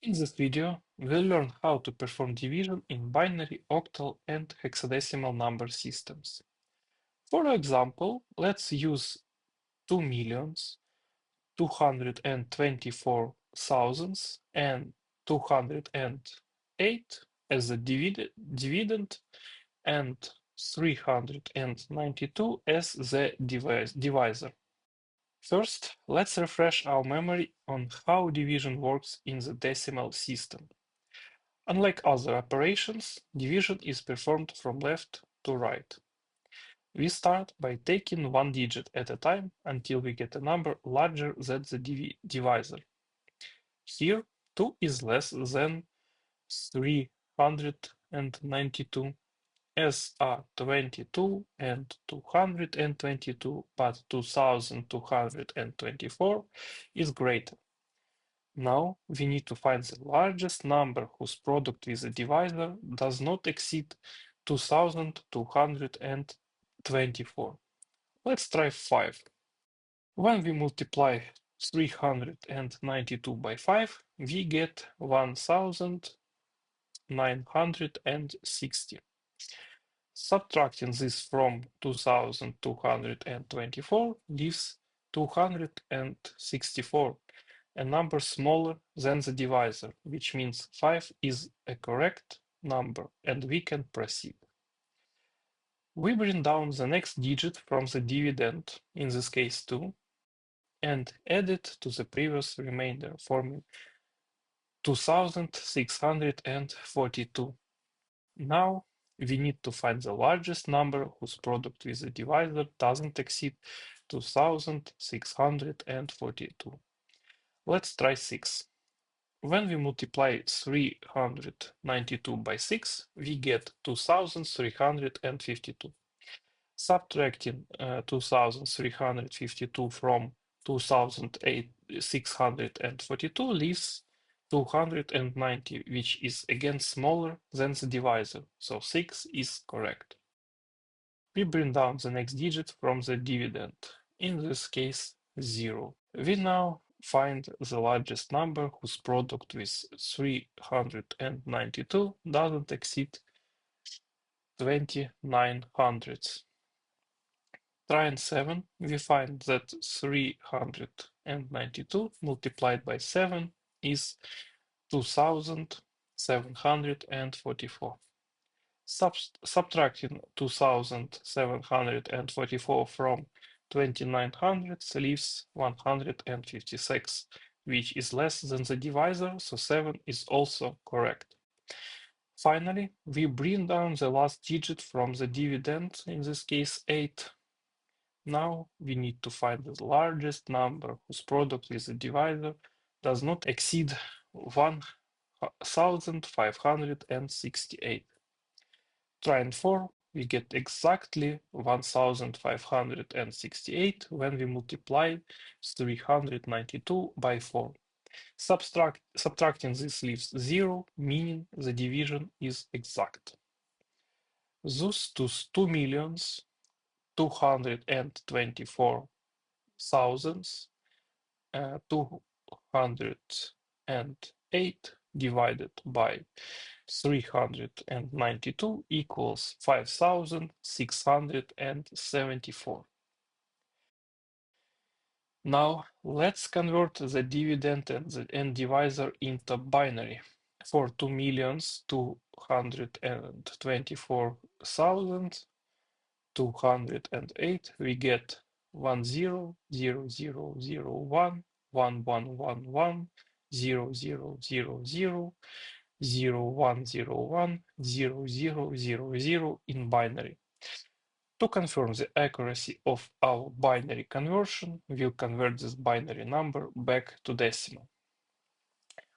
In this video, we'll learn how to perform division in binary, octal, and hexadecimal number systems. For example, let's use 2,224,000 and 208 as the dividend and 392 as the divisor. First, let's refresh our memory on how division works in the decimal system. Unlike other operations, division is performed from left to right. We start by taking one digit at a time until we get a number larger than the divisor. Here, 2 is less than 392, as are 22 and 222, but 2224 is greater. Now we need to find the largest number whose product with the divisor does not exceed 2224. Let's try 5. When we multiply 392 by 5, we get 1960. Subtracting this from 2224 gives 264. A number smaller than the divisor, which means 5 is a correct number and we can proceed. We bring down the next digit from the dividend, in this case 2, and add it to the previous remainder, forming 2642. Now we need to find the largest number whose product with the divisor doesn't exceed 2642. Let's try 6. When we multiply 392 by 6, we get 2352. Subtracting 2352 from 2642 leaves 290, which is again smaller than the divisor, so 6 is correct. We bring down the next digit from the dividend, in this case 0. We now find the largest number whose product with 392 doesn't exceed 29 hundredths. Trying 7, we find that 392 multiplied by 7 is 2744. Subtracting 2744 from 2900 leaves 156, which is less than the divisor, so 7 is also correct. Finally, we bring down the last digit from the dividend, in this case 8. Now we need to find the largest number whose product with the divisor does not exceed 1568. Trying 4, we get exactly 1568 when we multiply 392 by 4. Subtracting this leaves 0, meaning the division is exact. Thus, to 2,224,208 divided by 392 equals 5,674. Now let's convert the dividend and divisor into binary. For 2,224,208, we get 10,0,0,0,1, 1111, 0,0,0,0, 0,1,0,1, 0,0,0,0 in binary. To confirm the accuracy of our binary conversion, we'll convert this binary number back to decimal.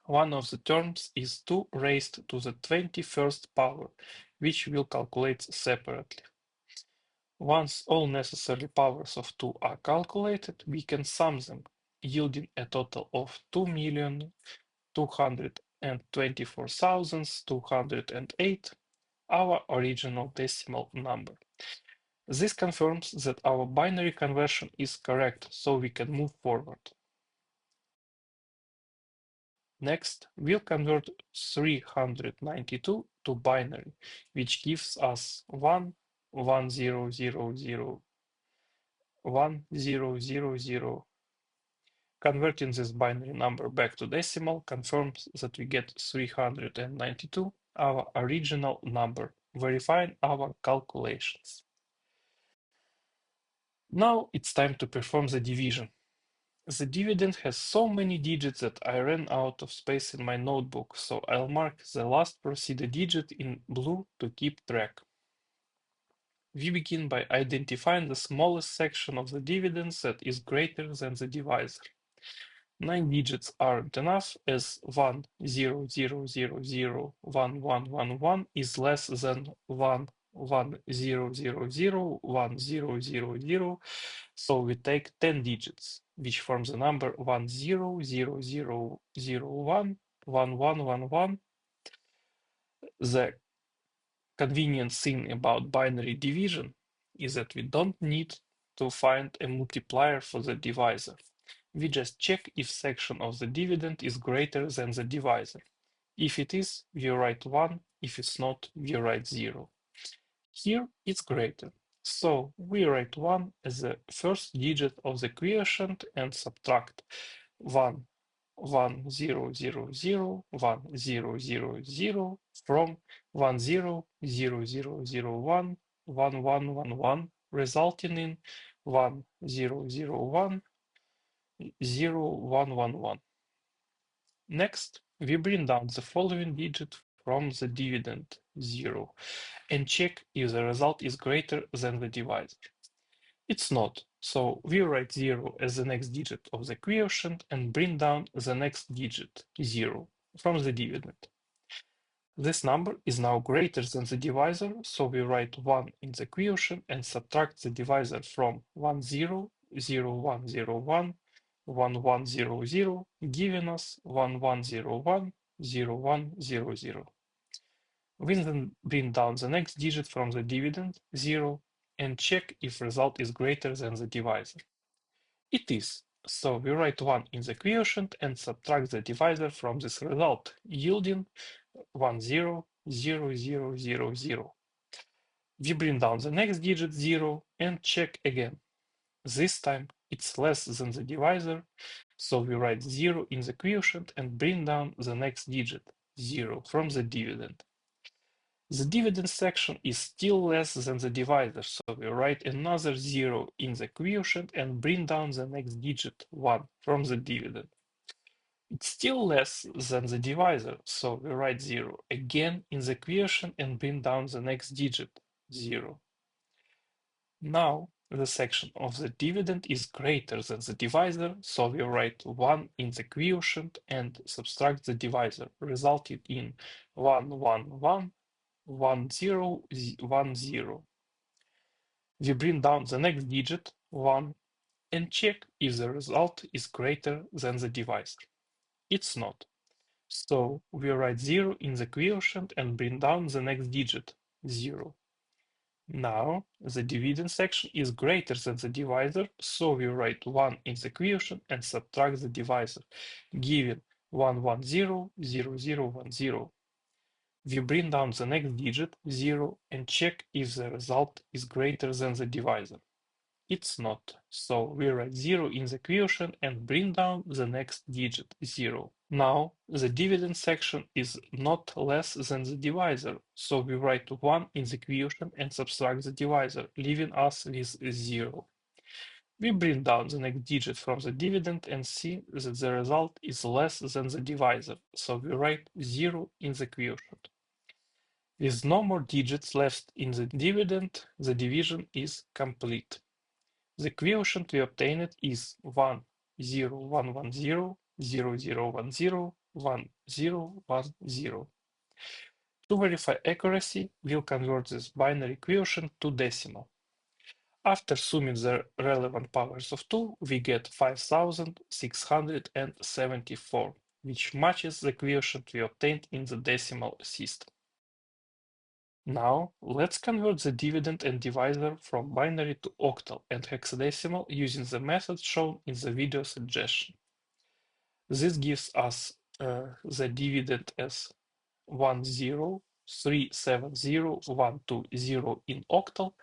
One of the terms is 2 raised to the 21st power, which we'll calculate separately. Once all necessary powers of 2 are calculated, we can sum them, yielding a total of 2,224,208, our original decimal number. This confirms that our binary conversion is correct, so we can move forward. Next, we'll convert 392 to binary, which gives us 1, 1, 0, 0, 0, 1, 0, 0, 0. Converting this binary number back to decimal confirms that we get 392, our original number, verifying our calculations. Now it's time to perform the division. The dividend has so many digits that I ran out of space in my notebook, so I'll mark the last procedure digit in blue to keep track. We begin by identifying the smallest section of the dividends that is greater than the divisor. 9 digits aren't enough, as 1, 0, 0, 0, 0, 1, 1, 1, 1 is less than 1, 1, 0, 0, 0, 1, 0, 0, 0. So we take 10 digits, which forms the number 1, 0, 0, 0, 0, 1, 1, 1, 1, 1. The convenient thing about binary division is that we don't need to find a multiplier for the divisor. We just check if section of the dividend is greater than the divisor. If it is, we write 1. If it's not, we write 0. Here it's greater. So we write 1 as the first digit of the quotient and subtract 1, 1, 0, 0, 0, 1, 0, 0, 0 from 1, 0, 0, 0, 0, 1, 1, 1, 1, 1, resulting in 1, 0, 0, 1, 0, 1, 1, 1. Next, we bring down the following digit from the dividend 0 and check if the result is greater than the divisor. It's not, so we write 0 as the next digit of the quotient and bring down the next digit 0 from the dividend. This number is now greater than the divisor, so we write 1 in the quotient and subtract the divisor from 1, 0, 0, 1, 0, 1, 1, 1, 0, 0, giving us 1, 1, 0, 1, 0, 1, 0, 0. We then bring down the next digit from the dividend, 0, and check if result is greater than the divisor. It is, so we write 1 in the quotient and subtract the divisor from this result, yielding 1, 0, 0, 0, 0, 0. We bring down the next digit 0 and check again. This time it's less than the divisor, so we write 0 in the quotient and bring down the next digit 0 from the dividend. The dividend section is still less than the divisor, so we write another 0 in the quotient and bring down the next digit 1 from the dividend. It's still less than the divisor, so we write 0 again in the quotient and bring down the next digit 0. Now the section of the dividend is greater than the divisor, so we write 1 in the quotient and subtract the divisor, resulting in 1, 1, 1, 1, 0, 1, 0. We bring down the next digit, 1, and check if the result is greater than the divisor. It's not. So we write 0 in the quotient and bring down the next digit, 0. Now the dividend section is greater than the divisor, so we write 1 in the quotient and subtract the divisor, giving 1, 1, 0, 0, 0, 1, 0. We bring down the next digit, 0, and check if the result is greater than the divisor. It's not, so we write 0 in the quotient and bring down the next digit, 0. Now the dividend section is not less than the divisor, so we write 1 in the quotient and subtract the divisor, leaving us with 0. We bring down the next digit from the dividend and see that the result is less than the divisor, so we write 0 in the quotient. With no more digits left in the dividend, the division is complete. The quotient we obtained is 1, 0, 1, 1, 0, 0, 0, 1, 0, 1, 0, 1, 0. To verify accuracy, we'll convert this binary quotient to decimal. After summing the relevant powers of 2, we get 5674, which matches the quotient we obtained in the decimal system. Now, let's convert the dividend and divisor from binary to octal and hexadecimal using the method shown in the video suggestion. This gives us the dividend as 10370 in octal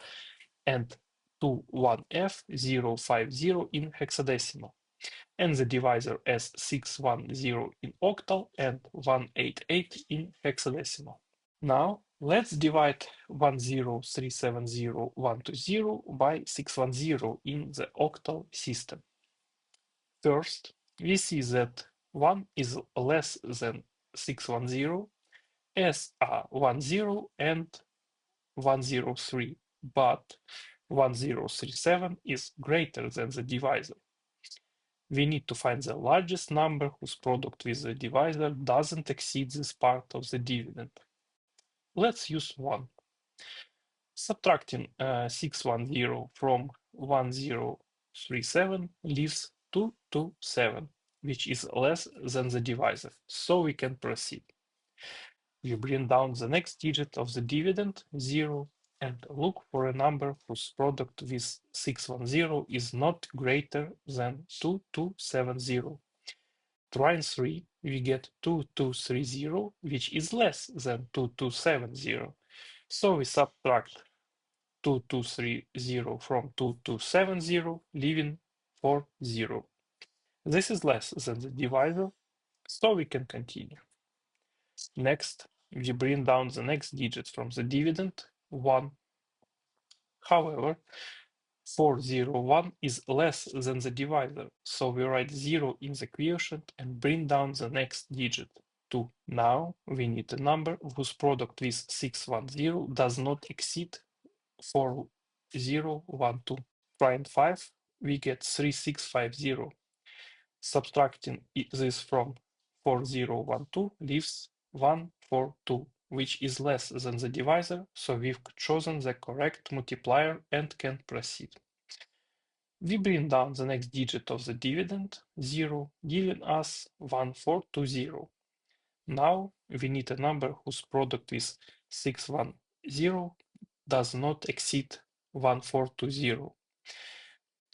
and 21F050 in hexadecimal, and the divisor as 610 in octal and 188 in hexadecimal. Now let's divide 10370 by 610 in the octal system. First, we see that 1 is less than 610 as are 10 and 103, but 1037 is greater than the divisor. We need to find the largest number whose product with the divisor doesn't exceed this part of the dividend. Let's use 1. Subtracting 610 from 1037 leaves 227, which is less than the divisor, so we can proceed. We bring down the next digit of the dividend, 0, and look for a number whose product with 610 is not greater than 2270. Trying 3, we get 2230, which is less than 2270. So we subtract 2230 from 2270, leaving 40. This is less than the divisor, so we can continue. Next, we bring down the next digit from the dividend, 1. However, 401 is less than the divisor, so we write 0 in the quotient and bring down the next digit, 2. Now we need a number whose product with 610 does not exceed 4012. Trying 5, we get 3650. Subtracting this from 4012 leaves 142, which is less than the divisor, so we've chosen the correct multiplier and can proceed. We bring down the next digit of the dividend, 0, giving us 1420. Now we need a number whose product with 610 does not exceed 1420.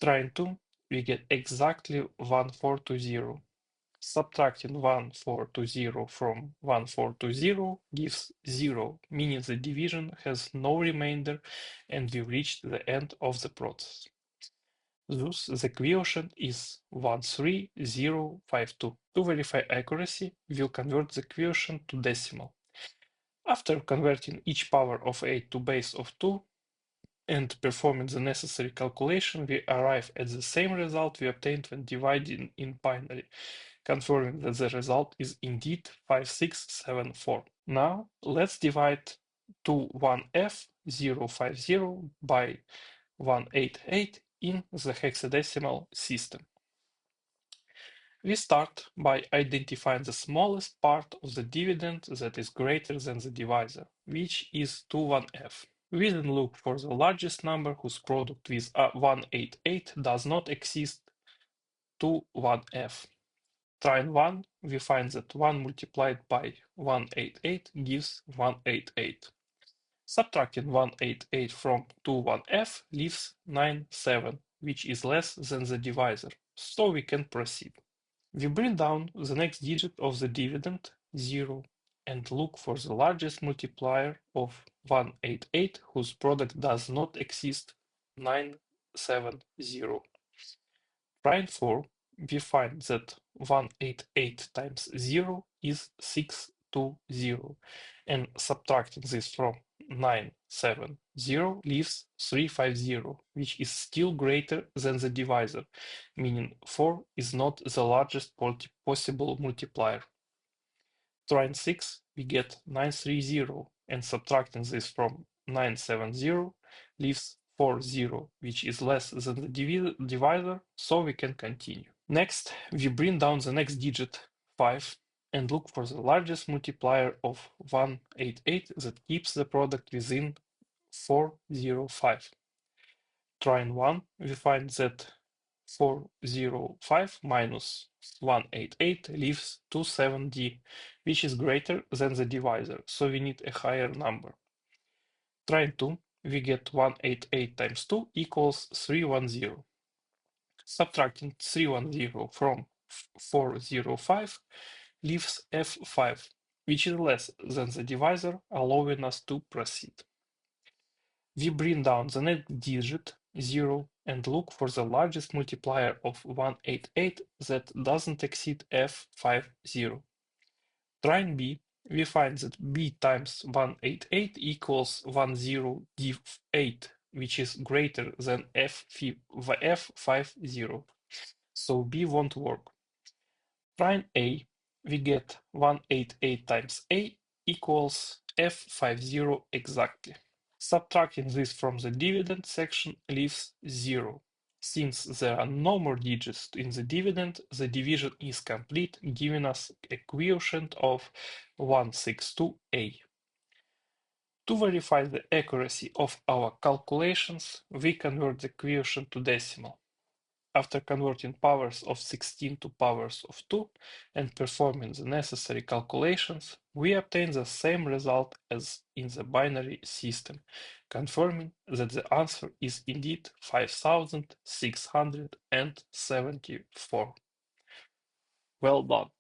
Trying 2, we get exactly 1420. Subtracting 1420 from 1420 gives 0, meaning the division has no remainder and we've reached the end of the process. Thus, the quotient is 13052. To verify accuracy, we'll convert the quotient to decimal. After converting each power of 8 to base of 2 and performing the necessary calculation, we arrive at the same result we obtained when dividing in binary, confirming that the result is indeed 5674. Now, let's divide 21F050 by 188 in the hexadecimal system. We start by identifying the smallest part of the dividend that is greater than the divisor, which is 21F. We then look for the largest number whose product with 188 does not exceed 21F. Trying 1, we find that 1 multiplied by 188 gives 188. Subtracting 188 from 21F leaves 97, which is less than the divisor, so we can proceed. We bring down the next digit of the dividend, 0, and look for the largest multiplier of 188 whose product does not exceed 970. Trying 4, we find that 188 times 0 is 620, and subtracting this from 970 leaves 350, which is still greater than the divisor, meaning 4 is not the largest possible multiplier. Trying 6, we get 930, and subtracting this from 970 leaves 40, which is less than the divisor, so we can continue. Next, we bring down the next digit, 5, and look for the largest multiplier of 188 that keeps the product within 405. Trying 1, we find that 405 minus 188 leaves 270, which is greater than the divisor, so we need a higher number. Trying 2, we get 188 times 2 equals 310. Subtracting 310 from 405 leaves f5, which is less than the divisor, allowing us to proceed. We bring down the next digit, 0, and look for the largest multiplier of 188 that doesn't exceed f50. Trying b, we find that b times 188 equals 10 div 8, which is greater than f50, so b won't work. Trying a, we get 188 times a equals f50 exactly. Subtracting this from the dividend section leaves 0. Since there are no more digits in the dividend, the division is complete, giving us a quotient of 162a. To verify the accuracy of our calculations, we convert the quotient to decimal. After converting powers of 16 to powers of 2 and performing the necessary calculations, we obtain the same result as in the binary system, confirming that the answer is indeed 5674. Well done.